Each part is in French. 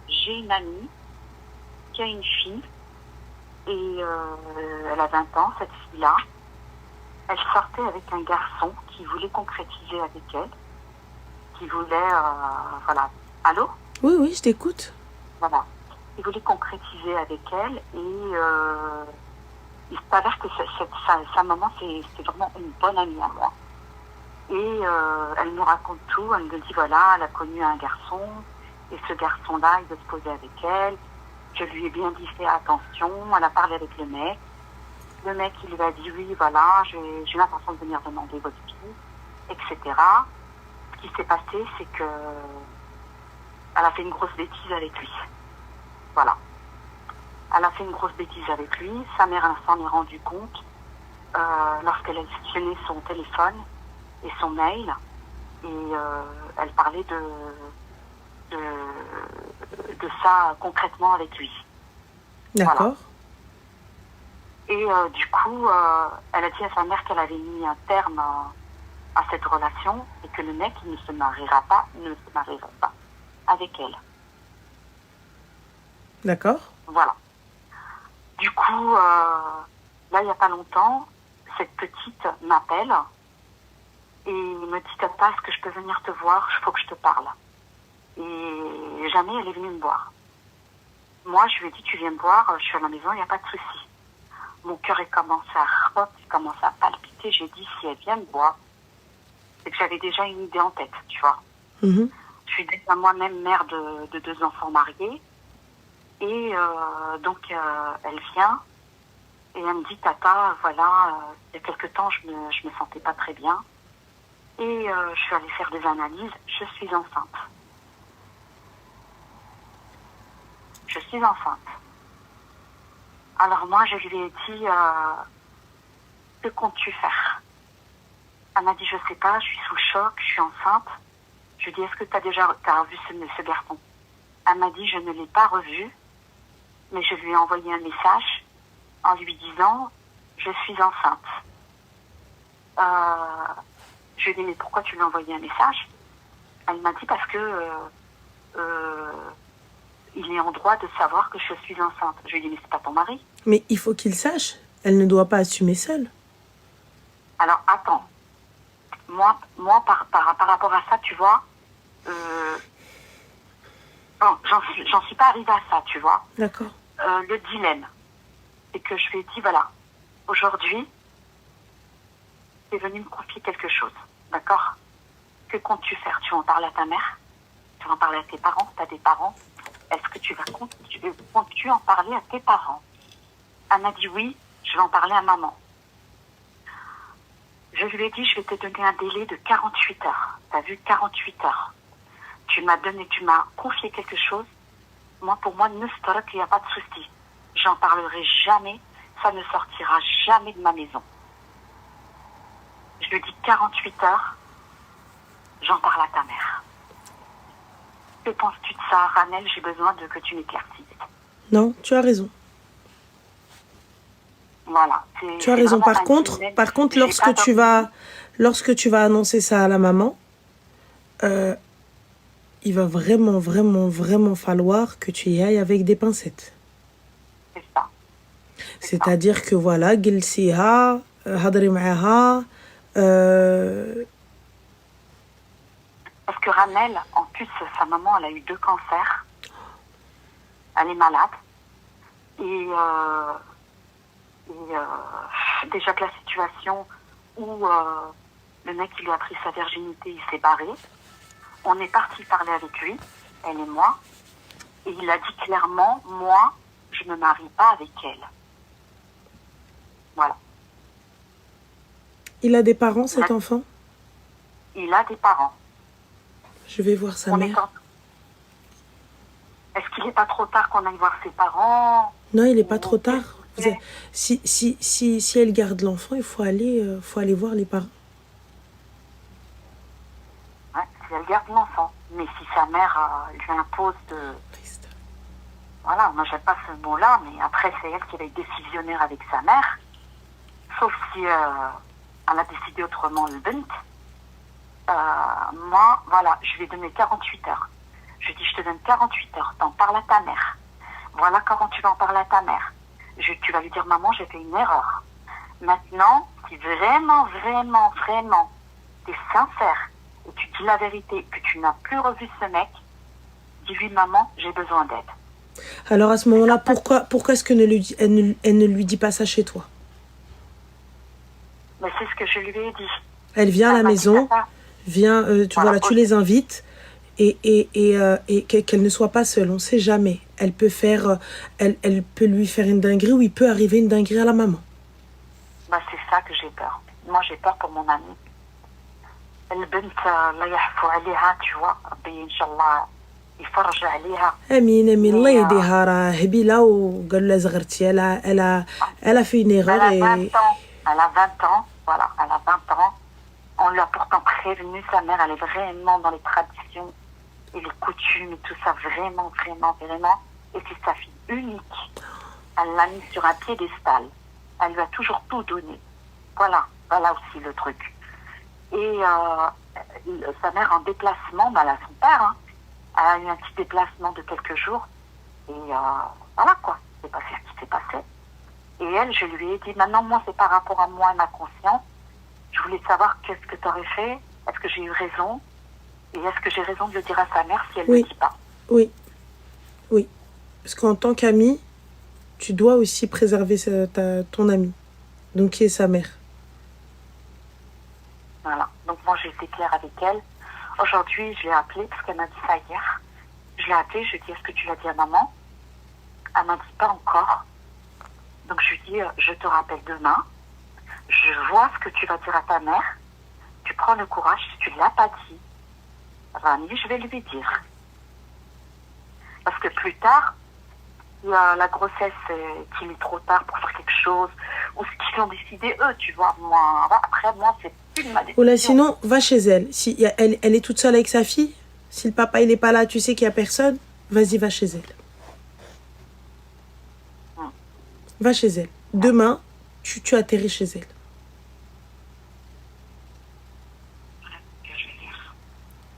J'ai une amie qui a une fille et elle a 20 ans, cette fille-là. Elle sortait avec un garçon qui voulait concrétiser avec elle, qui voulait, voilà. Allô? Oui, oui, je t'écoute. Voilà. Il voulait concrétiser avec elle et il s'avère que sa maman, c'est vraiment une bonne amie à moi. Et elle nous raconte tout, elle nous dit voilà, elle a connu un garçon, et ce garçon-là, il veut se poser avec elle. Je lui ai bien dit fais attention, elle a parlé avec le mec. Le mec, il lui a dit oui, voilà, j'ai l'intention de venir demander votre fille, etc. Ce qui s'est passé, c'est que elle a fait une grosse bêtise avec lui. Voilà. Elle a fait une grosse bêtise avec lui. Sa mère s'en est rendue compte lorsqu'elle a questionné son téléphone et son mail. Et elle parlait de ça concrètement avec lui. D'accord. Voilà. Et du coup, elle a dit à sa mère qu'elle avait mis un terme à cette relation et que le mec il ne se mariera pas avec elle. D'accord. Voilà. Du coup, là, il n'y a pas longtemps, cette petite m'appelle et me dit Tata, est-ce que je peux venir te voir? Il faut que je te parle. Et jamais elle est venue me voir. Moi, je lui ai dit tu viens me voir, je suis à la maison, il n'y a pas de souci. Mon cœur est commencé à il commence à palpiter. J'ai dit si elle vient me voir, c'est que j'avais déjà une idée en tête, tu vois. Mhm. Je suis déjà moi-même mère de 2 enfants mariés. Et donc, elle vient et elle me dit, Tata, voilà, il y a quelque temps, je me sentais pas très bien. Et je suis allée faire des analyses, je suis enceinte. Je suis enceinte. Alors moi, je lui ai dit, que comptes-tu faire? Elle m'a dit, je sais pas, je suis sous choc, je suis enceinte. Je lui ai dit, est-ce que t'as revu ce garçon? Elle m'a dit, je ne l'ai pas revu, mais je lui ai envoyé un message en lui disant, je suis enceinte. Je lui ai dit, mais pourquoi tu lui as envoyé un message? Elle m'a dit, parce que il est en droit de savoir que je suis enceinte. Je lui ai dit, mais c'est pas ton mari. Mais il faut qu'il sache. Elle ne doit pas assumer seule. Alors, attends. Moi par rapport à ça, tu vois, bon, j'en suis pas arrivée à ça, tu vois. D'accord. Le dilemme, c'est que je lui ai dit, voilà, aujourd'hui, tu es venu me confier quelque chose, d'accord? Que comptes-tu faire? Tu vas en parler à ta mère? Tu vas en parler à tes parents? Tu as des parents? Est-ce que comptes-tu en parler à tes parents? Elle m'a dit oui, je vais en parler à maman. Je lui ai dit, je vais te donner un délai de 48 heures. Tu as vu, 48 heures. Tu m'as confié quelque chose. Moi, pour moi, il n'y a pas de souci. J'en parlerai jamais. Ça ne sortira jamais de ma maison. Je lui dis 48 heures. J'en parle à ta mère. Que penses-tu de ça, Ranel? J'ai besoin que tu m'éclaircisses. Non, tu as raison. Voilà. Tu as raison. Par contre, lorsque tu vas annoncer ça à la maman, il va vraiment, vraiment, vraiment falloir que tu y ailles avec des pincettes. C'est ça. C'est-à-dire que voilà, جلسيها, هضري معاها. Parce que Ranel, en plus, sa maman, elle a eu 2 cancers. Elle est malade. Et déjà que la situation où le mec qui lui a pris sa virginité, il s'est barré. On est parti parler avec lui, elle et moi, et il a dit clairement, moi, je ne me marie pas avec elle. Voilà. Il a des parents, cet enfant? Il a des parents. Je vais voir sa mère. Est-ce qu'il n'est pas trop tard qu'on aille voir ses parents? Non, il n'est pas trop tard. Si elle garde l'enfant, il faut aller voir les parents. Ouais, si elle garde l'enfant. Mais si sa mère lui impose de... Triste. Voilà, moi j'aime pas ce mot-là, mais après c'est elle qui va être décisionnaire avec sa mère. Sauf si elle a décidé autrement le bint. Moi, voilà, je lui ai donné 48 heures. Je lui ai dit, je te donne 48 heures, t'en parles à ta mère. Voilà comment tu vas en parler à ta mère. Tu vas lui dire, maman, j'ai fait une erreur. Maintenant, si vraiment, vraiment, vraiment, t'es sincère et tu dis la vérité, que tu n'as plus revu ce mec, dis-lui, maman, j'ai besoin d'aide. Alors à ce moment-là, pourquoi est-ce que elle ne lui dit pas ça chez toi? Mais c'est ce que je lui ai dit. Elle vient à la maison, vient, tu les invites et qu'elle ne soit pas seule. On ne sait jamais. Elle peut peut lui faire une dinguerie ou il peut arriver une dinguerie à la maman. C'est ça que j'ai peur. Moi, j'ai peur pour mon amie. البنت الله يعفو عليها tu vois ربي إن شاء الله يفرج عليها. امين الله يهديها راه هبيله وقال لها زغرتي elle a fait une erreur. Elle a 20 ans, voilà, elle a 20 ans. On l'a pourtant prévenu, sa mère, elle est vraiment dans les traditions et les coutumes et tout ça, vraiment, vraiment, vraiment. Et c'est sa fille unique. Elle l'a mise sur un piédestal. Elle lui a toujours tout donné. Voilà aussi le truc. Et sa mère en déplacement, elle a son père, elle a eu un petit déplacement de quelques jours. Et voilà quoi, c'est passé ce qui s'est passé. Et elle, je lui ai dit, maintenant, moi, c'est par rapport à moi et ma conscience. Je voulais savoir qu'est-ce que tu aurais fait. Est-ce que j'ai eu raison? Et est-ce que j'ai raison de le dire à sa mère si elle ne le dit pas? Oui. Parce qu'en tant qu'amie, tu dois aussi préserver ton amie. Donc, qui est sa mère. Voilà. Donc, moi, j'ai été claire avec elle. Aujourd'hui, je l'ai appelée parce qu'elle m'a dit ça hier. Je l'ai appelée, je lui ai dit, est-ce que tu l'as dit à maman? Elle m'a dit pas encore. Donc, je lui ai dit, je te rappelle demain. Je vois ce que tu vas dire à ta mère. Tu prends le courage. Si tu ne l'as pas dit, Rani, je vais lui dire. Parce que plus tard, il y a la grossesse qui est trop tard pour faire quelque chose. Ou ce qu'ils ont décidé, eux, tu vois. Moi, après, moi, c'est plus de ma décision. Ou là, sinon, va chez elle. Si elle est toute seule avec sa fille, si le papa, il n'est pas là, tu sais qu'il n'y a personne, vas-y, va chez elle. Va chez elle. Demain, tu atterris chez elle.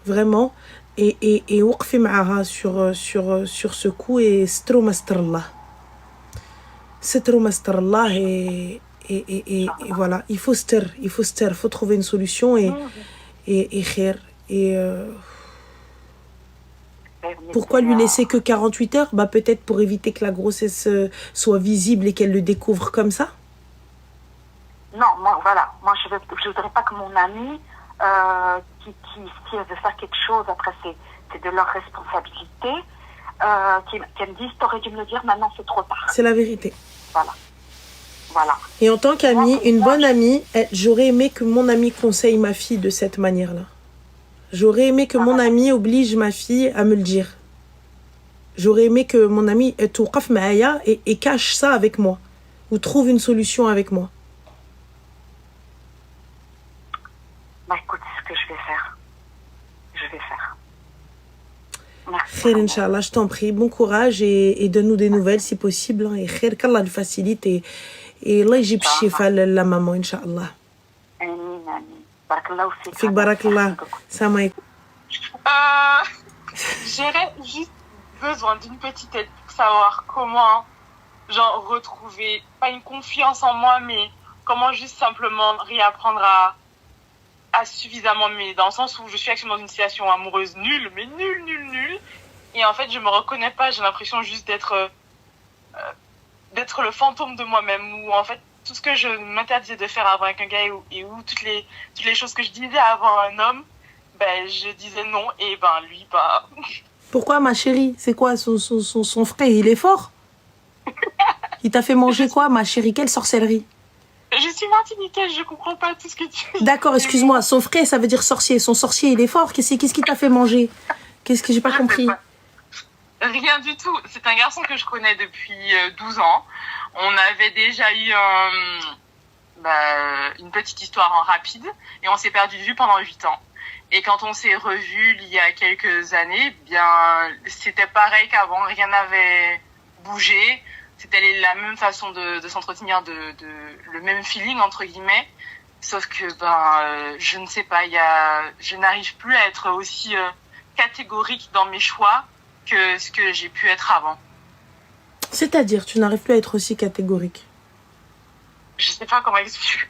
Vraiment. Et وقفي معها sur ce coup et سترو ما ستر الله. سترو ما ستر الله et voilà, il faut faut trouver une solution et خير et pourquoi lui laisser que 48 heures? Peut-être pour éviter que la grossesse soit visible et qu'elle le découvre comme ça. Non, moi je voudrais pas que mon amie si elle veut faire quelque chose, après c'est de leur responsabilité, qu'elle me dise, t'aurais dû me le dire, maintenant c'est trop tard. C'est la vérité. Voilà. Et en tant qu'amie, une bonne amie, j'aurais aimé que mon amie conseille ma fille de cette manière-là. J'aurais aimé que mon amie oblige ma fille à me le dire. J'aurais aimé que mon amie توقف معايا et cache ça avec moi. Ou trouve une solution avec moi. Écoute, c'est ce que je vais faire. Merci. Khair, Inch'Allah, je t'en prie. Bon courage et donne-nous des nouvelles si possible. Et khair, qu'Allah le facilite. Et Allah yjib shifa la maman, Inch'Allah. Amin. Barakallah aussi. Fik barakallah. Salam alaikum. J'aurais juste besoin d'une petite aide pour savoir comment, retrouver, pas une confiance en moi, mais comment juste simplement réapprendre à suffisamment m'aimer, dans le sens où je suis actuellement dans une situation amoureuse nulle, mais nulle. Et en fait, je me reconnais pas, j'ai l'impression juste d'être le fantôme de moi-même, où en fait, tout ce que je m'interdisais de faire avant avec un gars et où toutes les choses que je disais avant un homme, je disais non, et lui, Pourquoi, ma chérie? C'est quoi, son frère, il est fort? Il t'a fait manger quoi, ma chérie? Quelle sorcellerie? Je suis martiniquaise, je comprends pas tout ce que tu dis. D'accord, excuse-moi, son frère, ça veut dire sorcier. Son sorcier, il est fort. Qu'est-ce qui t'a fait manger? Qu'est-ce que j'ai pas compris? Rien du tout. C'est un garçon que je connais depuis 12 ans. On avait déjà eu une petite histoire en rapide et on s'est perdu de vue pendant 8 ans. Et quand on s'est revus il y a quelques années, c'était pareil qu'avant, rien n'avait bougé. C'était la même façon de s'entretenir, le même feeling, entre guillemets. Sauf que, je ne sais pas, je n'arrive plus à être aussi catégorique dans mes choix que ce que j'ai pu être avant. C'est-à-dire, tu n'arrives plus à être aussi catégorique. Je sais pas comment expliquer.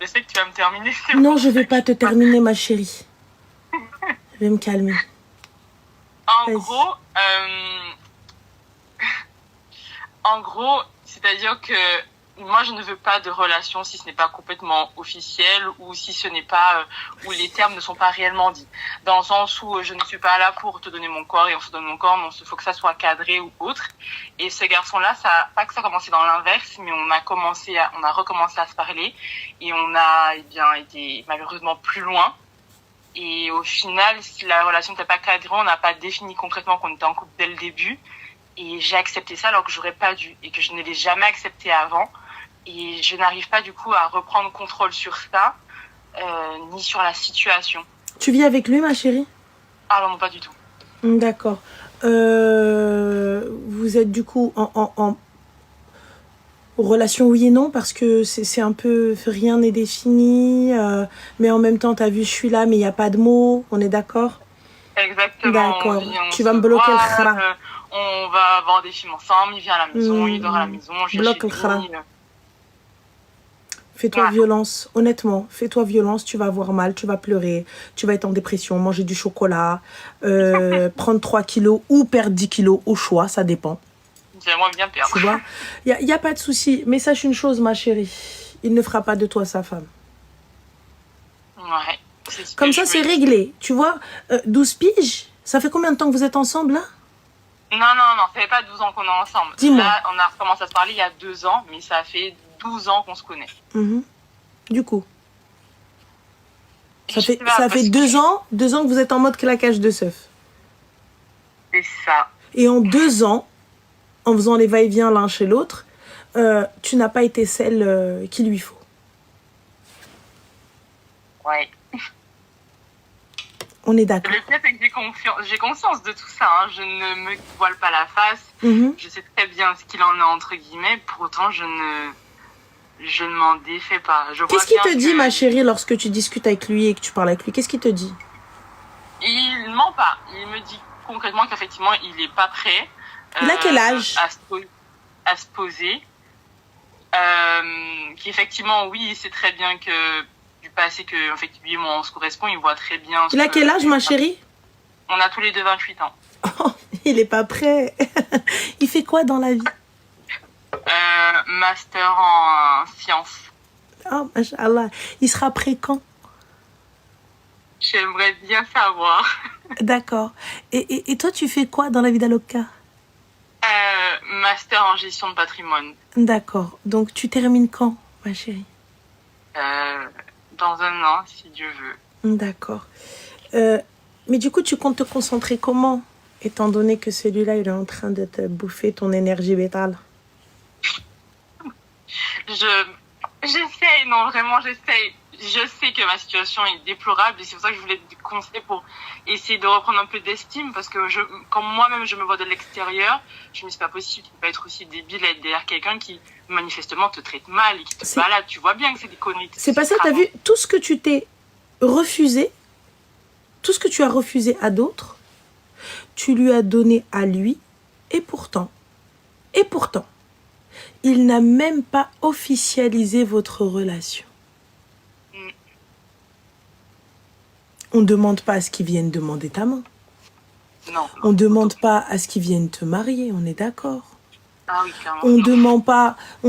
Je sais que tu vas me terminer. Non, je vais pas te terminer, ma chérie. Je vais me calmer. En gros, c'est-à-dire que moi, je ne veux pas de relation si ce n'est pas complètement officiel ou si ce n'est pas où les termes ne sont pas réellement dits. Dans le sens où je ne suis pas là pour te donner mon corps et on se donne mon corps, mais il faut que ça soit cadré ou autre. Et ce garçon-là, pas que ça a commencé dans l'inverse, mais on a recommencé à se parler et on a été malheureusement plus loin. Et au final, si la relation n'était pas cadrée, on n'a pas défini concrètement qu'on était en couple dès le début. Et j'ai accepté ça alors que j'aurais pas dû et que je ne l'ai jamais accepté avant. Et je n'arrive pas du coup à reprendre contrôle sur ça, ni sur la situation. Tu vis avec lui, ma chérie? Ah non, pas du tout. D'accord. Vous êtes du coup en relation oui et non parce que c'est un peu rien n'est défini, mais en même temps, t'as vu, je suis là, mais il n'y a pas de mots, on est d'accord? Exactement. D'accord. Tu vas me bloquer le khara. On va avoir des films ensemble, il vient à la maison, il dort à la maison, bloque le khara. Fais-toi violence, honnêtement, fais-toi violence, tu vas avoir mal, tu vas pleurer, tu vas être en dépression, manger du chocolat, prendre 3 kilos ou perdre 10 kilos au choix, ça dépend. J'aimerais bien perdre. Tu vois, il y a pas de souci, mais sache une chose, ma chérie, il ne fera pas de toi sa femme. Ouais. Comme ça, c'est réglé, tu vois, 12 piges, ça fait combien de temps que vous êtes ensemble, là? Non, ça fait pas 12 ans qu'on est ensemble. Dis-moi. Là, on a recommencé à se parler il y a 2 ans, mais ça fait 12 ans qu'on se connaît. Du coup, ça fait 2 ans que vous êtes en mode claquage de seuf. C'est ça. Et en 2 ans, en faisant les va-et-vient l'un chez l'autre, tu n'as pas été celle qu'il lui faut. Ouais. On est d'accord. Le fait est que j'ai conscience de tout ça. Hein. Je ne me voile pas la face. Je sais très bien ce qu'il en a entre guillemets. Pour autant, je ne m'en défais pas. Qu'est-ce qu'il te dit, ma chérie, lorsque tu discutes avec lui et que tu parles avec lui? Qu'est-ce qu'il te dit? Il ment pas. Il me dit concrètement qu'effectivement, il n'est pas prêt. Il a quel âge? À se poser. Qu'effectivement, oui, il sait très bien que du passé que en fait, lui et moi, on se correspond. Il voit très bien. Il a quel âge, ma chérie? On a tous les deux 28 ans. Oh, il n'est pas prêt. Il fait quoi dans la vie? Master en sciences. Oh, machallah. Il sera prêt quand? J'aimerais bien savoir. D'accord. Et toi, tu fais quoi dans la vie d'Aloca? Master en gestion de patrimoine. D'accord. Donc, tu termines quand, ma chérie? Dans 1 an, si Dieu veut. D'accord. Mais du coup, tu comptes te concentrer comment, étant donné que celui-là, il est en train de te bouffer ton énergie vétale? J'essaye, non, vraiment, j'essaye. Je sais que ma situation est déplorable et c'est pour ça que je voulais te conseiller pour essayer de reprendre un peu d'estime parce que quand moi-même je me vois de l'extérieur, je me dis c'est pas possible, tu peux pas être aussi débile à être derrière quelqu'un qui manifestement te traite mal et qui te balade. Tu vois bien que c'est des conneries. C'est pas ça, t'as vu tout ce que tu t'es refusé, tout ce que tu as refusé à d'autres, tu lui as donné à lui et pourtant, il n'a même pas officialisé votre relation. On ne demande pas à ce qu'ils viennent demander ta main. Non. On ne demande pas à ce qu'ils viennent te marier, on est d'accord. Ah oui, clairement. On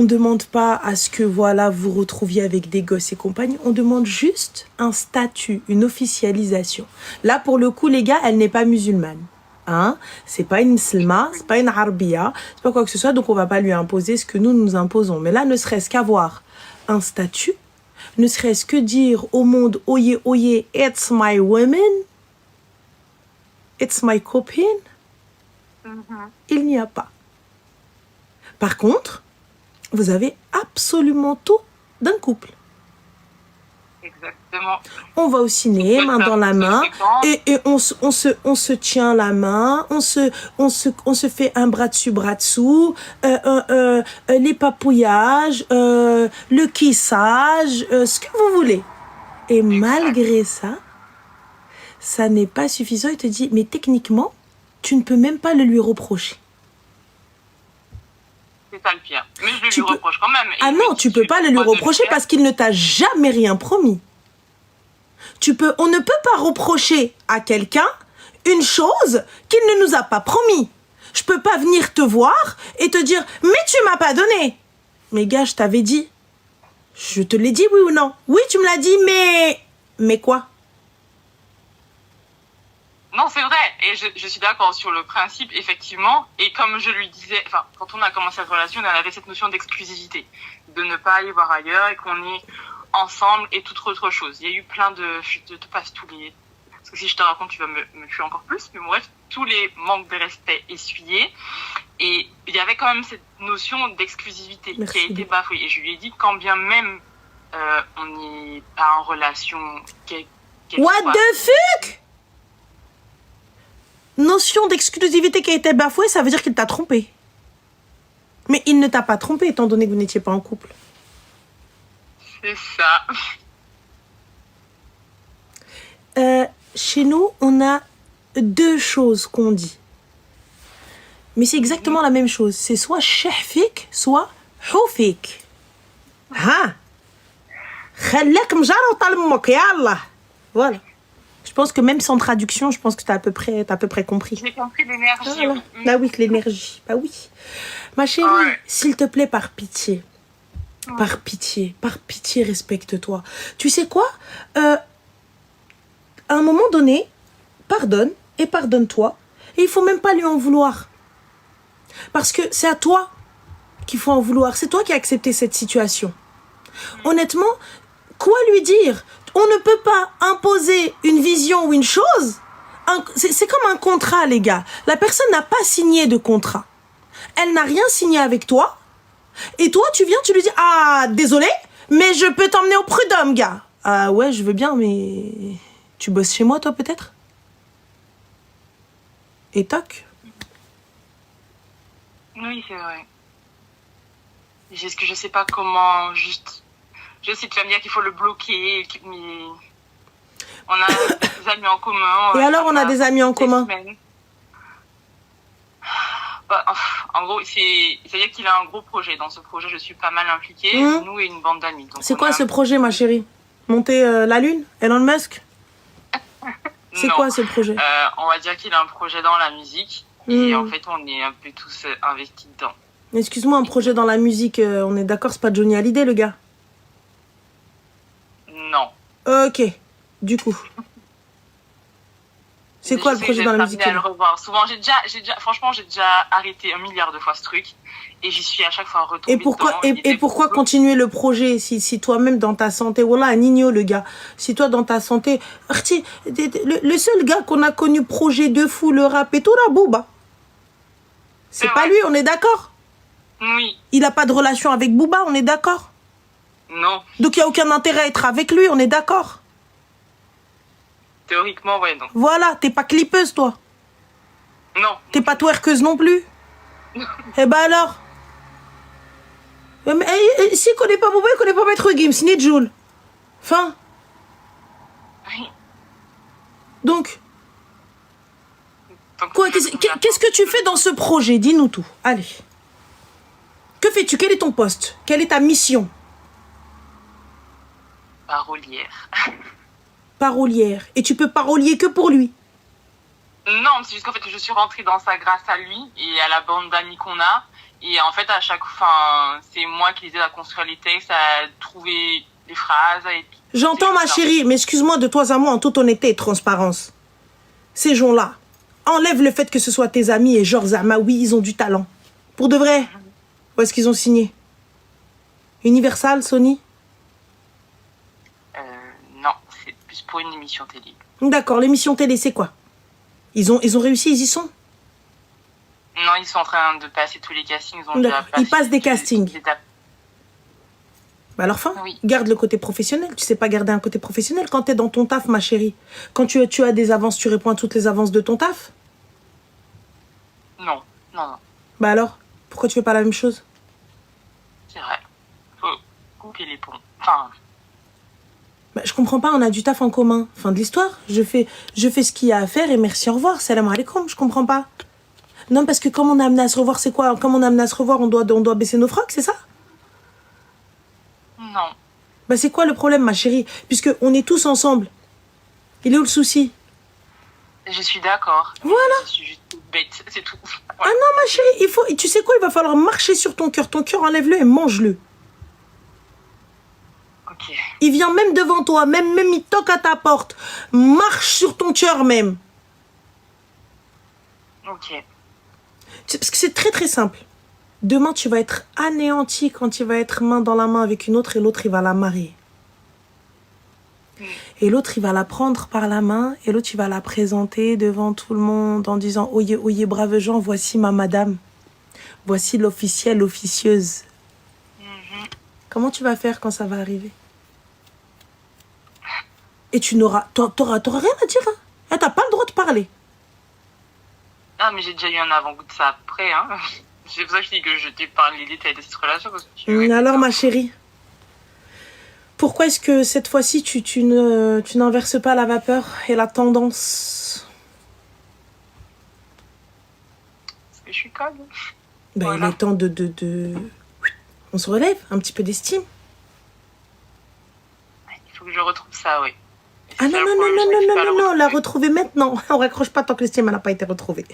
demande pas à ce que voilà vous retrouviez avec des gosses et compagnie. On demande juste un statut, une officialisation. Là, pour le coup, les gars, elle n'est pas musulmane. Hein? C'est pas une musulmane, c'est pas une arabia, c'est pas quoi que ce soit, donc on va pas lui imposer ce que nous imposons. Mais là, ne serait-ce qu'avoir un statut, ne serait-ce que dire au monde, oye, oye, it's my woman, it's my copine, il n'y a pas. Par contre, vous avez absolument tout d'un couple. Exactement. On va au ciné, main dans la main, et on se tient la main, on se fait un bras dessus, les papouillages, le kissage, ce que vous voulez. Et malgré ça, ça n'est pas suffisant. Il te dit, mais techniquement, tu ne peux même pas le lui reprocher. C'est ça le pire. Mais je lui reproche quand même. Ah non, tu peux pas le lui reprocher parce qu'il ne t'a jamais rien promis. On ne peut pas reprocher à quelqu'un une chose qu'il ne nous a pas promis. Je peux pas venir te voir et te dire, mais tu m'as pas donné. Mais gars, je t'avais dit. Je te l'ai dit, oui ou non? Oui, tu me l'as dit, mais... Mais quoi? Non, c'est vrai. Et je suis d'accord sur le principe, effectivement. Et comme je lui disais, enfin, quand on a commencé cette relation, on avait cette notion d'exclusivité. De ne pas aller voir ailleurs et qu'on est ensemble et toute autre chose. Il y a eu plein de... Je te passe tous les... Parce que si je te raconte, tu vas me tuer encore plus. Mais bref, tous les manques de respect essuyés. Et il y avait quand même cette notion d'exclusivité qui a été bafouée. Et je lui ai dit, quand bien même on n'est pas en relation... What the fuck? Notion d'exclusivité qui a été bafouée, ça veut dire qu'il t'a trompé. Mais il ne t'a pas trompé étant donné que vous n'étiez pas en couple. C'est ça. Chez nous, on a deux choses qu'on dit. Mais c'est exactement la même chose. C'est soit shahfik, soit houfik. Ha! Khallak mjara talmok, yallah. Voilà. Je pense que même sans traduction, je pense que t'as à peu près compris. J'ai compris l'énergie. Voilà. Bah oui, l'énergie. Bah oui. Ma chérie, s'il te plaît, par pitié, respecte-toi. Tu sais quoi? À un moment donné, pardonne et pardonne-toi. Et il faut même pas lui en vouloir. Parce que c'est à toi qu'il faut en vouloir. C'est toi qui as accepté cette situation. Honnêtement, quoi lui dire? On ne peut pas imposer une vision ou une chose. C'est comme un contrat, les gars. La personne n'a pas signé de contrat. Elle n'a rien signé avec toi. Et toi, tu viens, tu lui dis, ah, désolé, mais je peux t'emmener au prud'homme, gars. Ah ouais, je veux bien, mais tu bosses chez moi, toi, peut-être? Et toc. Oui, c'est vrai. Est-ce que je sais pas comment juste... Je sais, tu vas me dire qu'il faut le bloquer, mais on a des amis en commun. Et alors, on a des amis en commun? Bah, en gros, c'est-à-dire qu'il a un gros projet. Dans ce projet, je suis pas mal impliquée, nous et une bande d'amis. C'est quoi ce projet, ma chérie? Monter la Lune? Elon Musk? C'est quoi ce projet? On va dire qu'il a un projet dans la musique. Et en fait, on est un peu tous investis dedans. Excuse-moi, un projet dans la musique, on est d'accord, c'est pas Johnny Hallyday, le gars? Non. Ok, du coup. C'est quoi le projet dans la musique? À le revoir. Souvent, franchement, j'ai déjà arrêté 1 milliard de fois ce truc. Et j'y suis à chaque fois retombée. Et pourquoi continuer le projet si toi-même dans ta santé, voilà, un igno le gars. Si toi dans ta santé, le seul gars qu'on a connu projet de fou, le rap et tout, là, Booba. C'est pas lui, on est d'accord? Oui. Il a pas de relation avec Booba, on est d'accord? Non. Donc il n'y a aucun intérêt à être avec lui, on est d'accord? Théoriquement, ouais, non. Voilà, t'es pas clippeuse, toi? Non. T'es pas twerkeuse non plus? Eh ben alors? S'il connaît pas Booba, il connaît pas Maître Gims, ni Jul. Fin. Oui. Donc quoi, qu'est-ce que tu fais dans ce projet? Dis-nous tout. Allez. Que fais-tu? Quel est ton poste? Quelle est ta mission? Parolière. Parolière. Et tu peux parolier que pour lui? Non, c'est juste qu'en fait, je suis rentrée dans ça grâce à lui et à la bande d'amis qu'on a. Et en fait, à chaque fin, c'est moi qui les aide à construire les textes, à trouver les phrases. J'entends, ma chérie, mais excuse-moi de toi à moi en toute honnêteté et transparence. Ces gens-là, enlève le fait que ce soit tes amis et genre Zama, oui, ils ont du talent. Pour de vrai. Où est-ce qu'ils ont signé? Universal, Sony? Non, c'est plus pour une émission télé. D'accord, l'émission télé, c'est quoi? Ils ont réussi, ils y sont? Non, ils sont en train de passer tous les castings. Ils passent des castings. Bah alors oui. Garde le côté professionnel. Tu sais pas garder un côté professionnel quand t'es dans ton taf, ma chérie. Quand tu as des avances, tu réponds à toutes les avances de ton taf? Non. Bah alors, pourquoi tu fais pas la même chose? C'est vrai. Faut couper les ponts. Enfin... Bah, je comprends pas, on a du taf en commun. Fin de l'histoire. Je fais ce qu'il y a à faire et merci, au revoir. Salam alaikum, je comprends pas. Non, parce que comme on a amené à se revoir, c'est quoi? Comme on a amené à se revoir, on doit baisser nos frocs, c'est ça? Non. Bah, c'est quoi le problème, ma chérie? Puisque on est tous ensemble. Il est où le souci? Je suis d'accord. Voilà. Je suis juste bête, c'est tout. Ah non, ma chérie, tu sais quoi? Il va falloir marcher sur ton cœur. Ton cœur, enlève-le et mange-le. Ok. Il vient même devant toi, même il toque à ta porte. Marche sur ton cœur même. Ok. Parce que c'est très très simple. Demain, tu vas être anéanti quand il va être main dans la main avec une autre et l'autre, il va la marier. Et l'autre, il va la prendre par la main et l'autre, il va la présenter devant tout le monde en disant « Oyez, oyez, braves gens, voici ma madame. Voici l'officielle, l'officieuse. » Comment tu vas faire quand ça va arriver? Et tu n'auras... T'auras rien à dire. Hein. Eh, t'as pas le droit de parler. Ah, mais j'ai déjà eu un avant-goût de ça après. Hein. C'est pour ça que je dis que je t'ai parlé les détails de cette relation. Parce que Alors, ma chérie, pourquoi est-ce que cette fois-ci, tu n'inverses pas la vapeur et la tendance? Parce que je suis conne. Ben, Voilà. il est temps de... On se relève, un petit peu d'estime. Il faut que je retrouve ça, oui. Ah non, la retrouver maintenant. On raccroche pas tant que l'estime n'a pas été retrouvée.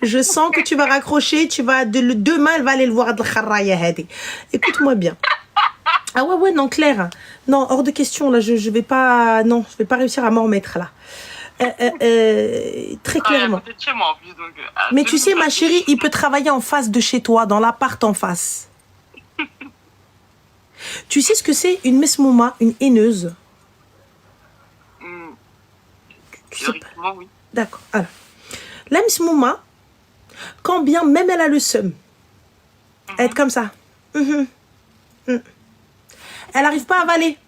Je sens que tu vas raccrocher, demain, elle va aller le voir. Écoute-moi bien. Ah ouais, non, Claire. Non, hors de question, là, je vais pas réussir à m'en remettre, là. Très clairement. Ah, chez moi, en plus, donc, mais tu sais, ma chérie, il peut travailler en face de chez toi, dans l'appart en face. Tu sais ce que c'est une mesmouma, une haineuse? Théoriquement, oui. D'accord. Alors, la mesmouma, quand bien même elle a le seum, être comme ça. Elle n'arrive pas à avaler.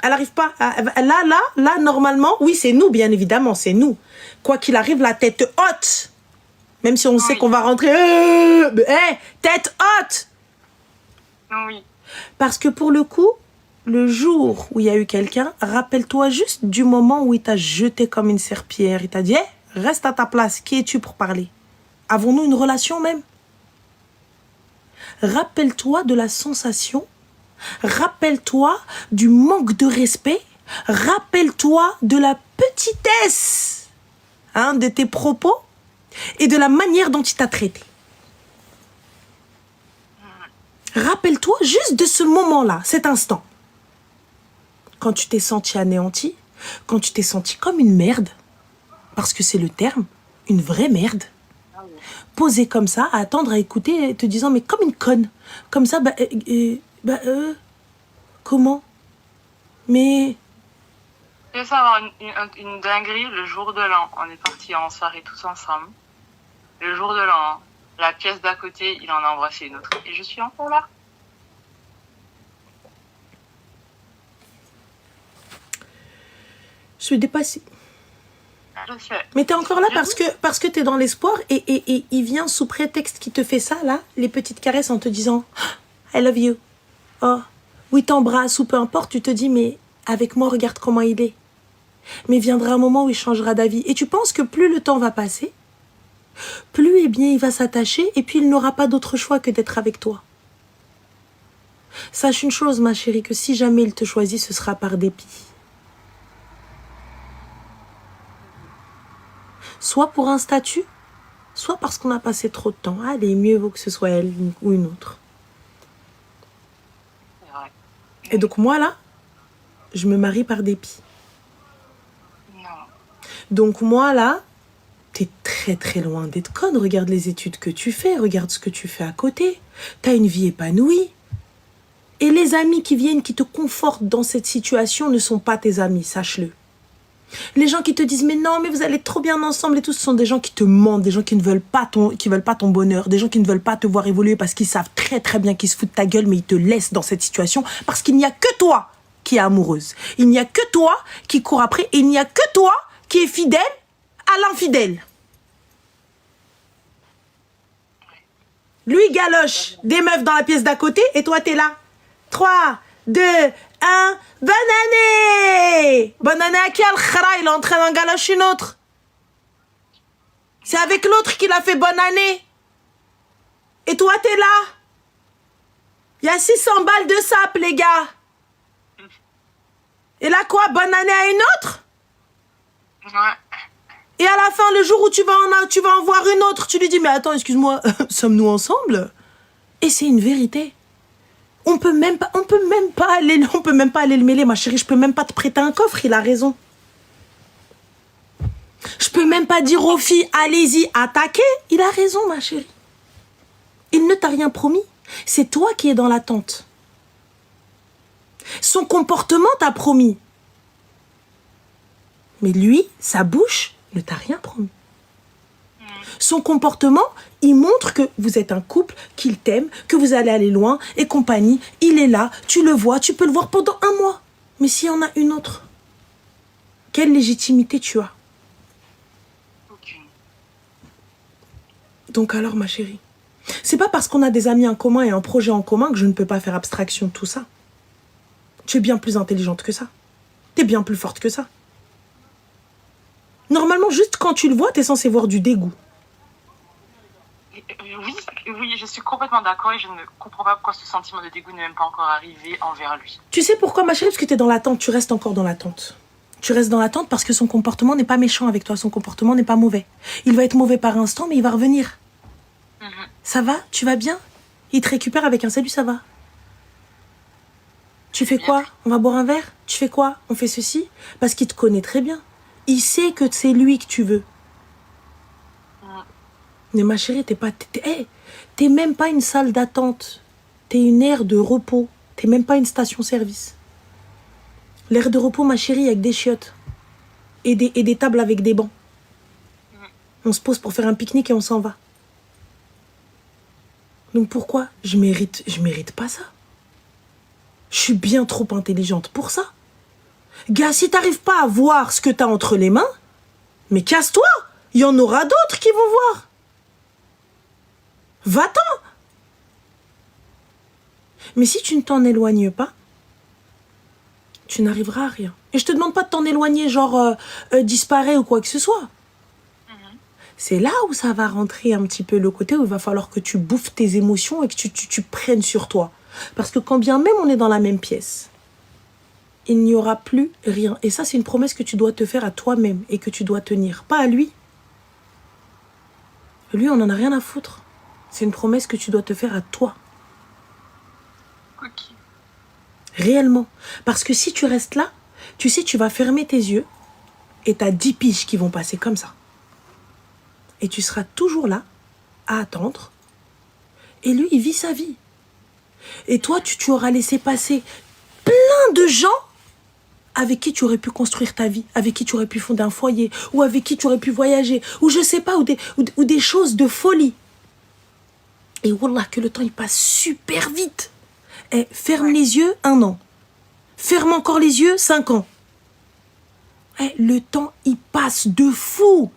Elle n'arrive pas. Là, normalement, oui, c'est nous, bien évidemment, c'est nous. Quoi qu'il arrive, la tête haute. Même si on sait qu'on va rentrer. Tête haute. Oui. Parce que pour le coup, le jour où il y a eu quelqu'un, rappelle-toi juste du moment où il t'a jeté comme une serpillière. Il t'a dit, reste à ta place. Qui es-tu pour parler? Avons-nous une relation même? Rappelle-toi de la sensation. Rappelle-toi du manque de respect. Rappelle-toi de la petitesse de tes propos et de la manière dont il t'a traité. Rappelle-toi juste de ce moment-là, cet instant. Quand tu t'es senti anéanti, quand tu t'es senti comme une merde, parce que c'est le terme, une vraie merde, posée comme ça, à attendre, à écouter, te disant, mais comme une conne, comme ça, comment? Mais... Je vais savoir une dinguerie le jour de l'an. On est partis en soirée tous ensemble. Le jour de l'an, la pièce d'à côté, il en a embrassé une autre. Et je suis encore là. Je suis dépassée. Je sais. Mais t'es encore là parce que t'es dans l'espoir et il vient sous prétexte qu'il te fait ça, là, les petites caresses en te disant « I love you ». Oh, oui, t'embrasse ou peu importe, tu te dis « mais avec moi, regarde comment il est ». Mais viendra un moment où il changera d'avis. Et tu penses que plus le temps va passer, plus eh bien il va s'attacher et puis il n'aura pas d'autre choix que d'être avec toi. Sache une chose, ma chérie, que si jamais il te choisit, ce sera par dépit. Soit pour un statut, soit parce qu'on a passé trop de temps. Allez, mieux vaut que ce soit elle ou une autre. C'est vrai. Et donc moi, là, je me marie par dépit. Non. Donc moi, là, t'es très très loin d'être conne. Regarde les études que tu fais, regarde ce que tu fais à côté. T'as une vie épanouie. Et les amis qui viennent, qui te confortent dans cette situation ne sont pas tes amis, sache-le. Les gens qui te disent mais non, mais vous allez trop bien ensemble et tout, ce sont des gens qui te mentent, des gens qui ne veulent pas ton bonheur, des gens qui ne veulent pas te voir évoluer parce qu'ils savent très très bien qu'ils se foutent de ta gueule, mais ils te laissent dans cette situation parce qu'il n'y a que toi qui est amoureuse. Il n'y a que toi qui court après et il n'y a que toi qui est fidèle à l'infidèle. Lui galoche des meufs dans la pièce d'à côté et toi t'es là. 3, 2, Hein? Bonne année! Bonne année à qui, Al-Khara? Il est en train d'en galocher une autre. C'est avec l'autre qu'il a fait bonne année. Et toi, t'es là. Il y a 600 balles de sap, les gars. Et là, quoi? Bonne année à une autre? Ouais. Et à la fin, le jour où tu vas en voir une autre, tu lui dis, mais attends, excuse-moi, sommes-nous ensemble? Et c'est une vérité. On peut même pas aller le mêler, ma chérie. Je peux même pas te prêter un coffre, il a raison. Je peux même pas dire aux filles, allez-y, attaquez. Il a raison, ma chérie. Il ne t'a rien promis. C'est toi qui es dans l'attente. Son comportement t'a promis. Mais lui, sa bouche ne t'a rien promis. Son comportement, il montre que vous êtes un couple, qu'il t'aime, que vous allez aller loin et compagnie. Il est là, tu le vois, tu peux le voir pendant 1 mois. Mais s'il y en a une autre, quelle légitimité tu as? Aucune. Donc alors, ma chérie, c'est pas parce qu'on a des amis en commun et un projet en commun que je ne peux pas faire abstraction de tout ça. Tu es bien plus intelligente que ça. Tu es bien plus forte que ça. Normalement, juste quand tu le vois, tu es censé voir du dégoût. Oui, je suis complètement d'accord et je ne comprends pas pourquoi ce sentiment de dégoût n'est même pas encore arrivé envers lui. Tu sais pourquoi, ma chérie? Parce que tu es dans l'attente, tu restes encore dans l'attente. Tu restes dans l'attente parce que son comportement n'est pas méchant avec toi, son comportement n'est pas mauvais. Il va être mauvais par instant, mais il va revenir. Ça va? Tu vas bien? Il te récupère avec un salut, ça va? Tu fais quoi? On va boire un verre? Tu fais quoi? On fait ceci? Parce qu'il te connaît très bien. Il sait que c'est lui que tu veux. Mais ma chérie, t'es même pas une salle d'attente. T'es une aire de repos. T'es même pas une station-service. L'aire de repos, ma chérie, avec des chiottes. Et des tables avec des bancs. On se pose pour faire un pique-nique et on s'en va. Donc pourquoi? Je mérite pas ça. Je suis bien trop intelligente pour ça. Gars, si t'arrives pas à voir ce que t'as entre les mains, mais casse-toi. Il y en aura d'autres qui vont voir. Va-t'en. Mais si tu ne t'en éloignes pas, tu n'arriveras à rien. Et je te demande pas de t'en éloigner, genre disparaître ou quoi que ce soit. C'est là où ça va rentrer un petit peu le côté où il va falloir que tu bouffes tes émotions et que tu prennes sur toi. Parce que quand bien même on est dans la même pièce, il n'y aura plus rien. Et ça, c'est une promesse que tu dois te faire à toi-même et que tu dois tenir. Pas à lui. Lui, on n'en a rien à foutre. C'est une promesse que tu dois te faire à toi. Ok. Réellement. Parce que si tu restes là, tu sais, tu vas fermer tes yeux et t'as 10 piges qui vont passer comme ça. Et tu seras toujours là, à attendre. Et lui, il vit sa vie. Et toi, tu auras laissé passer plein de gens avec qui tu aurais pu construire ta vie, avec qui tu aurais pu fonder un foyer, ou avec qui tu aurais pu voyager, ou je sais pas, ou des choses de folie. Et wallah, que le temps, il passe super vite. Et ferme les yeux, 1 an. Ferme encore les yeux, 5 ans. Et le temps, il passe de fou.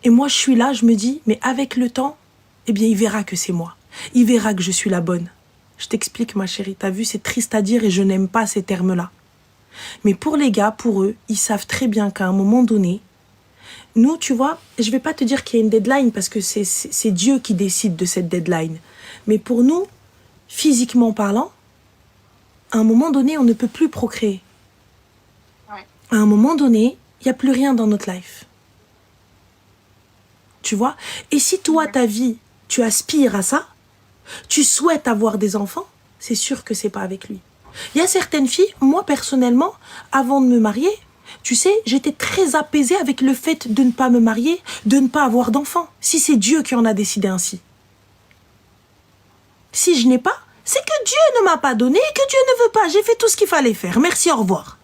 Et moi, je suis là, je me dis, mais avec le temps, eh bien, il verra que c'est moi. Il verra que je suis la bonne. Je t'explique, ma chérie. T'as vu, c'est triste à dire et je n'aime pas ces termes-là. Mais pour les gars, pour eux, ils savent très bien qu'à un moment donné, nous, tu vois, je vais pas te dire qu'il y a une deadline parce que c'est Dieu qui décide de cette deadline. Mais pour nous, physiquement parlant, à un moment donné, on ne peut plus procréer. Ouais. À un moment donné, il n'y a plus rien dans notre life. Tu vois? Et si toi, ta vie, tu aspires à ça, tu souhaites avoir des enfants, c'est sûr que c'est pas avec lui. Il y a certaines filles, moi personnellement, avant de me marier, tu sais, j'étais très apaisée avec le fait de ne pas me marier, de ne pas avoir d'enfants. Si c'est Dieu qui en a décidé ainsi. Si je n'ai pas, c'est que Dieu ne m'a pas donné et que Dieu ne veut pas. J'ai fait tout ce qu'il fallait faire. Merci, au revoir.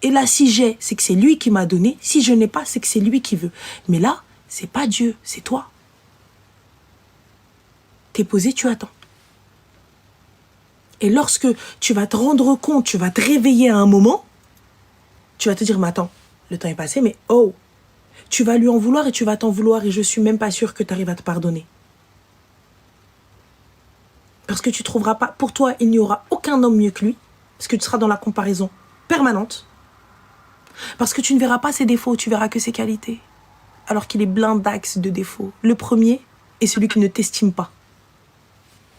Et là, si j'ai, c'est que c'est lui qui m'a donné. Si je n'ai pas, c'est que c'est lui qui veut. Mais là, c'est pas Dieu, c'est toi. T'es posé, tu attends. Et lorsque tu vas te rendre compte, tu vas te réveiller à un moment, tu vas te dire, mais attends, le temps est passé, mais oh, tu vas lui en vouloir et tu vas t'en vouloir et je suis même pas sûre que tu arrives à te pardonner. Parce que tu trouveras pas, pour toi, il n'y aura aucun homme mieux que lui. Parce que tu seras dans la comparaison permanente. Parce que tu ne verras pas ses défauts, tu verras que ses qualités. Alors qu'il est plein d'axes de défauts. Le premier est celui qui ne t'estime pas.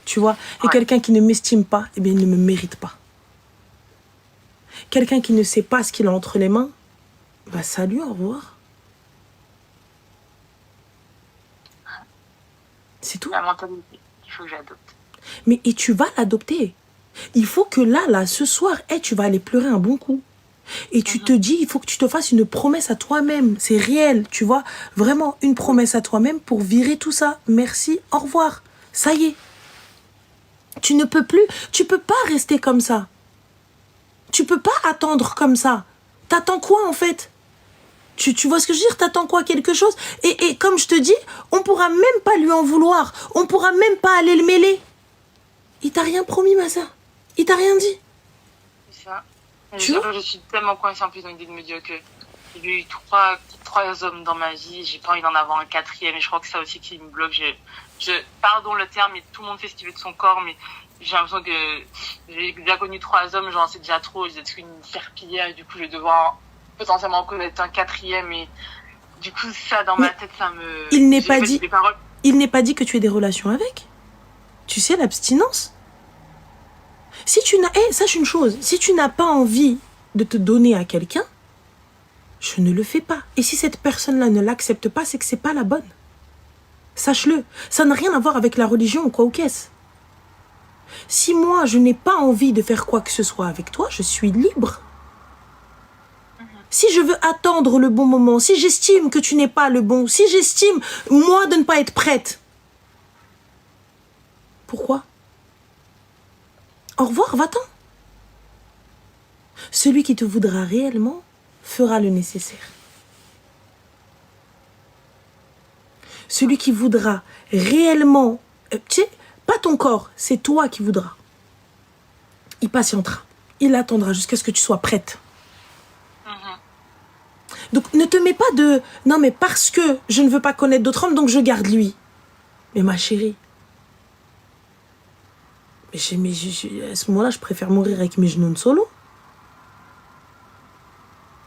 Tu vois? Et quelqu'un qui ne m'estime pas, eh bien, il ne me mérite pas. Quelqu'un qui ne sait pas ce qu'il a entre les mains, bah salut, au revoir. C'est tout. La mentalité qu'il faut que j'adopte. Mais et tu vas l'adopter. Il faut que là, ce soir, tu vas aller pleurer un bon coup. Et tu te dis, il faut que tu te fasses une promesse à toi-même. C'est réel, tu vois. Vraiment, une promesse à toi-même pour virer tout ça. Merci, au revoir. Ça y est. Tu ne peux plus, tu peux pas rester comme ça. Tu peux pas attendre comme ça. T'attends quoi, en fait? Tu vois ce que je veux dire? T'attends quoi? Quelque chose? Et comme je te dis, on pourra même pas lui en vouloir. On pourra même pas aller le mêler. Il t'a rien promis, ma soeur. Il t'a rien dit. C'est ça. Tu vois? Je suis tellement coincée en plus dans l'idée de me dire que il y a eu trois hommes dans ma vie. J'ai pas envie d'en avoir un quatrième. Et je crois que ça aussi qui me bloque. Pardon le terme, mais tout le monde fait ce qu'il veut de son corps. Mais j'ai l'impression que j'ai déjà connu 3 hommes. Genre, c'est déjà trop. J'ai une serpillière. Et du coup, je vais devoir potentiellement connaître un quatrième. Et du coup, ça, dans ma tête, ça me... Il n'est pas dit que tu aies des relations avec. Tu sais, l'abstinence. Si tu n'as... sache une chose. Si tu n'as pas envie de te donner à quelqu'un, je ne le fais pas. Et si cette personne-là ne l'accepte pas, c'est que c'est pas la bonne. Sache-le. Ça n'a rien à voir avec la religion ou quoi ou qu'est-ce. Si moi, je n'ai pas envie de faire quoi que ce soit avec toi, je suis libre. Si je veux attendre le bon moment, si j'estime que tu n'es pas le bon, si j'estime, moi, de ne pas être prête. Pourquoi? Au revoir, va-t'en. Celui qui te voudra réellement fera le nécessaire. Celui qui voudra réellement... tu sais, pas ton corps, c'est toi qui voudras. Il patientera. Il attendra jusqu'à ce que tu sois prête. Donc, ne te mets pas de... Non, mais parce que je ne veux pas connaître d'autres hommes, donc je garde lui. Mais ma chérie... à ce moment-là, je préfère mourir avec mes genoux solo.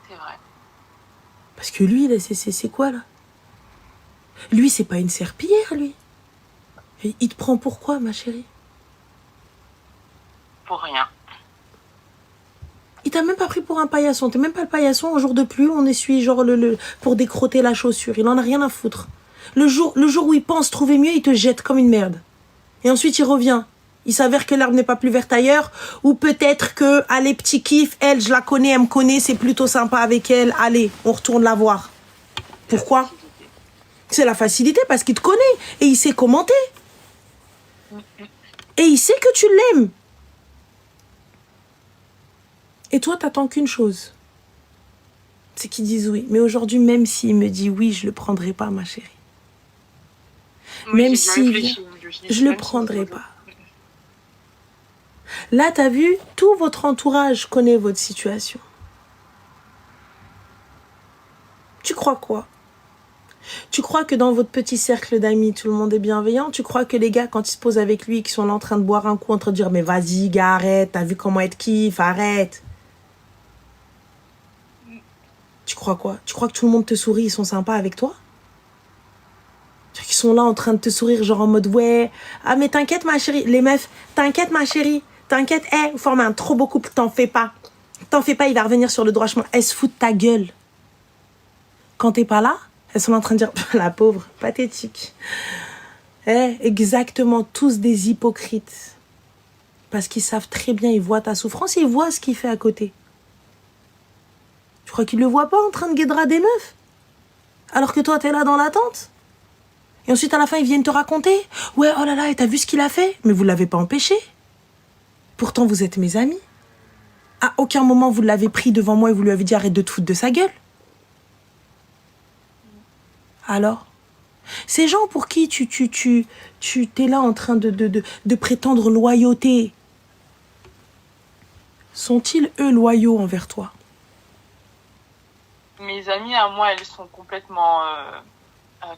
C'est vrai. Parce que lui, là, c'est quoi, là? Lui, c'est pas une serpillière, lui. Et il te prend pour quoi, ma chérie? Pour rien. Il t'a même pas pris pour un paillasson. T'es même pas le paillasson. Au jour de pluie, on essuie genre pour décrotter la chaussure. Il en a rien à foutre. Le jour où il pense trouver mieux, il te jette comme une merde. Et ensuite, il revient. Il s'avère que l'herbe n'est pas plus verte ailleurs. Ou peut-être que, allez, petit kiff, elle, je la connais, elle me connaît, c'est plutôt sympa avec elle. Allez, on retourne la voir. Pourquoi? C'est la facilité, parce qu'il te connaît. Et il sait commenter. Et il sait que tu l'aimes. Et toi, t'attends qu'une chose. C'est qu'ils disent oui. Mais aujourd'hui, même s'il me dit oui, je le prendrai pas, ma chérie. Oui, même si je le prendrai pas. Là, t'as vu, tout votre entourage connaît votre situation. Tu crois quoi? Tu crois que dans votre petit cercle d'amis, tout le monde est bienveillant? Tu crois que les gars, quand ils se posent avec lui, qui sont là en train de boire un coup, en train de dire « Mais vas-y, gars, arrête, t'as vu comment être kiffe, arrête !» Tu crois quoi? Tu crois que tout le monde te sourit, ils sont sympas avec toi? Tu crois qu'ils sont là en train de te sourire, genre en mode « Ouais, ah mais t'inquiète ma chérie, les meufs, t'inquiète ma chérie, t'inquiète, vous formez un trop beau couple, t'en fais pas. T'en fais pas, il va revenir sur le droit chemin. » Elles se foutent ta gueule. Quand t'es pas là, elles sont en train de dire « La pauvre, pathétique. » Exactement, tous des hypocrites. Parce qu'ils savent très bien, ils voient ta souffrance, ils voient ce qu'il fait à côté. Tu crois qu'ils le voient pas en train de guédra des meufs? Alors que toi, t'es là dans l'attente? Et ensuite, à la fin, ils viennent te raconter « Ouais, oh là là, et t'as vu ce qu'il a fait? Mais vous l'avez pas empêché. Pourtant, vous êtes mes amis. À aucun moment, vous l'avez pris devant moi et vous lui avez dit « Arrête de te foutre de sa gueule. » Alors, ces gens pour qui tu t'es là en train de prétendre loyauté, sont-ils, eux, loyaux envers toi? Mes amies à moi, elles sont complètement...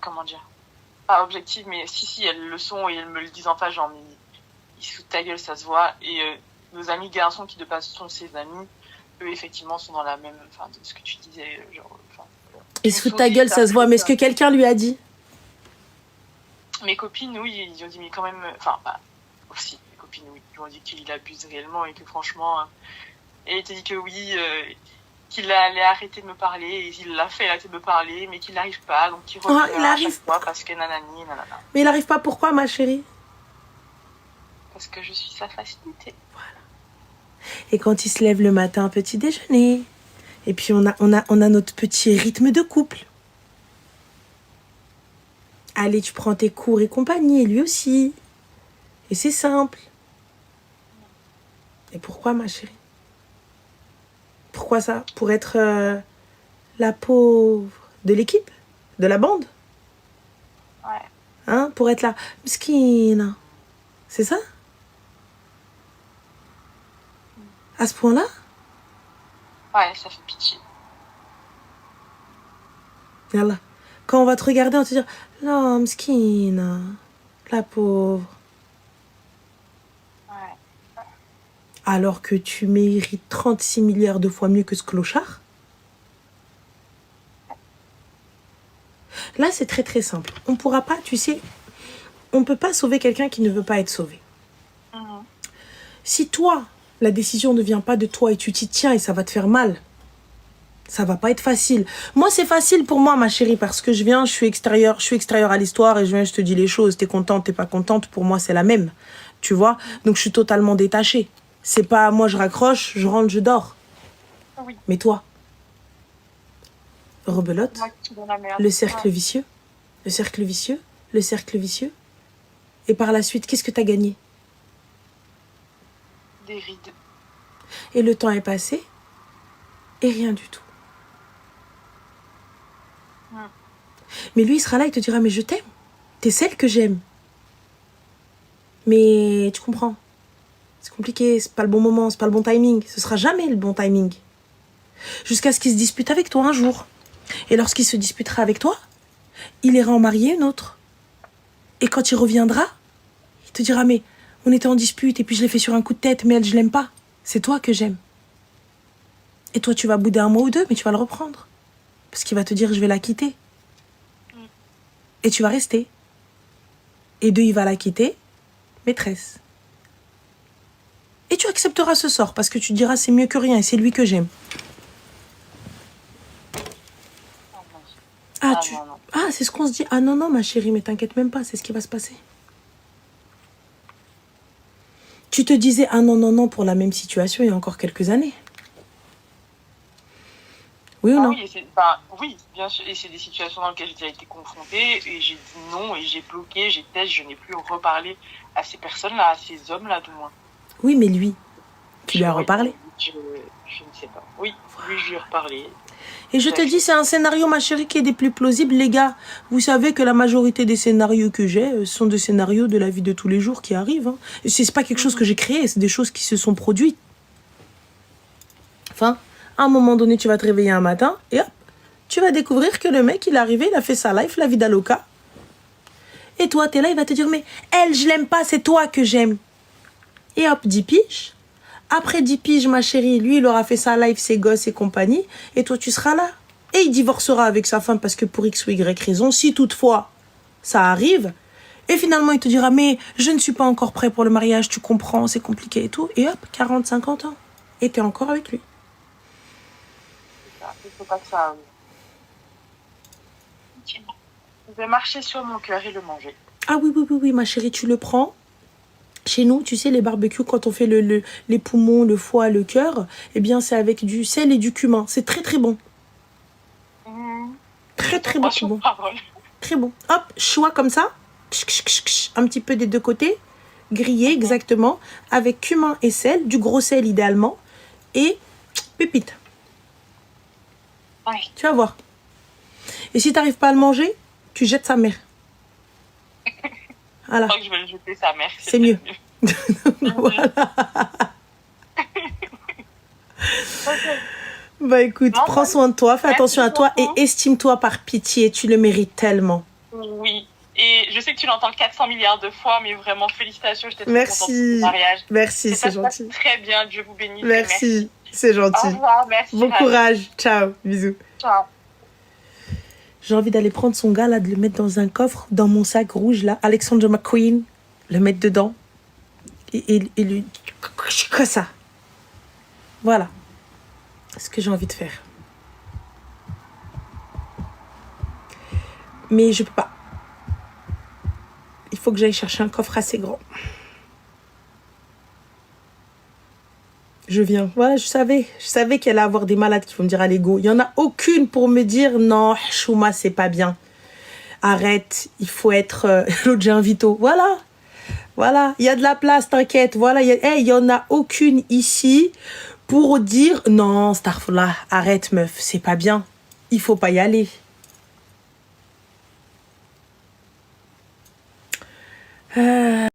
comment dire? Pas objectives, mais si, elles le sont et elles me le disent en face, genre... il se fout de ta gueule, ça se voit. Et nos amis garçons qui de base sont ses amis, eux effectivement sont dans la même, enfin de ce que tu disais, genre. Il se fout de ta gueule, ça se voit. Mais est-ce que quelqu'un lui a dit? Mes copines, oui, ils ont dit mais quand même, enfin aussi mes copines, oui, ils ont dit qu'il abuse réellement et que franchement, et il t'a dit que oui. Qu'il allait arrêter de me parler, et il l'a fait arrêter de me parler, mais qu'il n'arrive pas, donc il revient à chaque fois parce que nanani, nanana. Mais il n'arrive pas, pourquoi, ma chérie? Parce que je suis sa facilité. Voilà. Et quand il se lève le matin, petit déjeuner, et puis on a notre petit rythme de couple. Allez, tu prends tes cours et compagnie, et lui aussi. Et c'est simple. Et pourquoi, ma chérie? Pourquoi ça? Pour être la pauvre de l'équipe? De la bande? Ouais. Hein? Pour être la miskine? C'est ça? À ce point-là? Ouais, ça fait pitié. Yallah. Quand on va te regarder, on va te dire non, miskine, la pauvre. Alors que tu mérites 36 milliards de fois mieux que ce clochard. Là, c'est très très simple. On pourra pas, tu sais, on peut pas sauver quelqu'un qui ne veut pas être sauvé. Si toi, la décision ne vient pas de toi et tu t'y tiens et ça va te faire mal, ça va pas être facile. Moi, c'est facile pour moi, ma chérie, parce que je suis extérieure à l'histoire et je te dis les choses. T'es contente, t'es pas contente, pour moi, c'est la même. Tu vois? Donc, je suis totalement détachée. C'est pas moi, je raccroche, je rentre, je dors. Oui. Mais toi, rebelote, le cercle vicieux, le cercle vicieux, le cercle vicieux. Et par la suite, qu'est-ce que t'as gagné? Des rides. Et le temps est passé, et rien du tout. Mais lui, il sera là, il te dira, mais je t'aime. T'es celle que j'aime. Mais tu comprends? C'est compliqué, c'est pas le bon moment, c'est pas le bon timing. Ce sera jamais le bon timing. Jusqu'à ce qu'il se dispute avec toi un jour. Et lorsqu'il se disputera avec toi, il ira en marier une autre. Et quand il reviendra, il te dira, mais on était en dispute et puis je l'ai fait sur un coup de tête, mais elle, je l'aime pas. C'est toi que j'aime. Et toi, tu vas bouder un mois ou deux, mais tu vas le reprendre. Parce qu'il va te dire, je vais la quitter. Et tu vas rester. Et deux, il va la quitter, maîtresse. Et tu accepteras ce sort parce que tu diras c'est mieux que rien et c'est lui que j'aime. Ah, c'est ce qu'on se dit. Ah non, ma chérie, mais t'inquiète même pas, c'est ce qui va se passer. Tu te disais ah non pour la même situation il y a encore quelques années. Oui ou non? Oui, bien sûr. Et c'est des situations dans lesquelles j'ai déjà été confrontée et j'ai dit non et j'ai bloqué, j'ai testé, je n'ai plus reparlé à ces personnes-là, à ces hommes-là du moins. Oui, mais lui, tu lui as reparlé? Je ne sais pas. Oui, lui, je lui ai reparlé. Et je te dis, c'est un scénario, ma chérie, qui est des plus plausibles. Les gars, vous savez que la majorité des scénarios que j'ai sont des scénarios de la vie de tous les jours qui arrivent. Hein. C'est pas quelque chose que j'ai créé, c'est des choses qui se sont produites. Enfin, à un moment donné, tu vas te réveiller un matin et hop, tu vas découvrir que le mec, il est arrivé, il a fait sa life, la vie d'Aloca. Et toi, t'es là, il va te dire, mais elle, je l'aime pas, c'est toi que j'aime. Et hop, 10 piges. Après 10 piges, ma chérie, lui, il aura fait sa life, ses gosses et compagnie. Et toi, tu seras là. Et il divorcera avec sa femme parce que pour X ou Y raison, si toutefois ça arrive. Et finalement, il te dira, mais je ne suis pas encore prêt pour le mariage, tu comprends, c'est compliqué et tout. Et hop, 40, 50 ans. Et t'es encore avec lui. Il faut pas que ça arrive. Je vais marcher sur mon cœur et le manger. Ah oui, ma chérie, tu le prends. Chez nous, tu sais, les barbecues, quand on fait les poumons, le foie, le cœur, eh bien, c'est avec du sel et du cumin. C'est très, très bon. Très, très bon. Très bon. Hop, choix comme ça. Un petit peu des deux côtés. Grillé, exactement. Avec cumin et sel. Du gros sel, idéalement. Et pépite. Ouais. Tu vas voir. Et si tu n'arrives pas à le manger, tu jettes sa mère. Voilà. Je crois que je vais le jeter sa mère. C'est mieux. Voilà. Bah écoute, prends soin de toi, fais attention à toi et estime-toi par pitié, tu le mérites tellement. Oui, et Je sais que tu l'entends 400 milliards de fois, mais vraiment, félicitations. J'étais trop contente pour Merci. ton mariage. Merci, Et ça c'est se passe gentil. très bien. Dieu vous bénisse. et Merci, c'est Au gentil. revoir. Merci. Bon Rami. courage. Ciao. Bisous. Ciao. J'ai envie d'aller prendre son gars là, de le mettre dans un coffre, dans mon sac rouge là, Alexander McQueen, le mettre dedans et lui que ça. Voilà ce que j'ai envie de faire. Mais je peux pas. Il faut que j'aille chercher un coffre assez grand. Je viens. Voilà, je savais qu'il allait y avoir des malades qui vont me dire allez go. Il y en a aucune pour me dire non, Chouma c'est pas bien. Arrête, il faut être l'autre j'ai un vito. Voilà, il y a de la place, t'inquiète. Voilà, il y en a aucune ici pour dire non, Starfla, arrête meuf, c'est pas bien. Il faut pas y aller.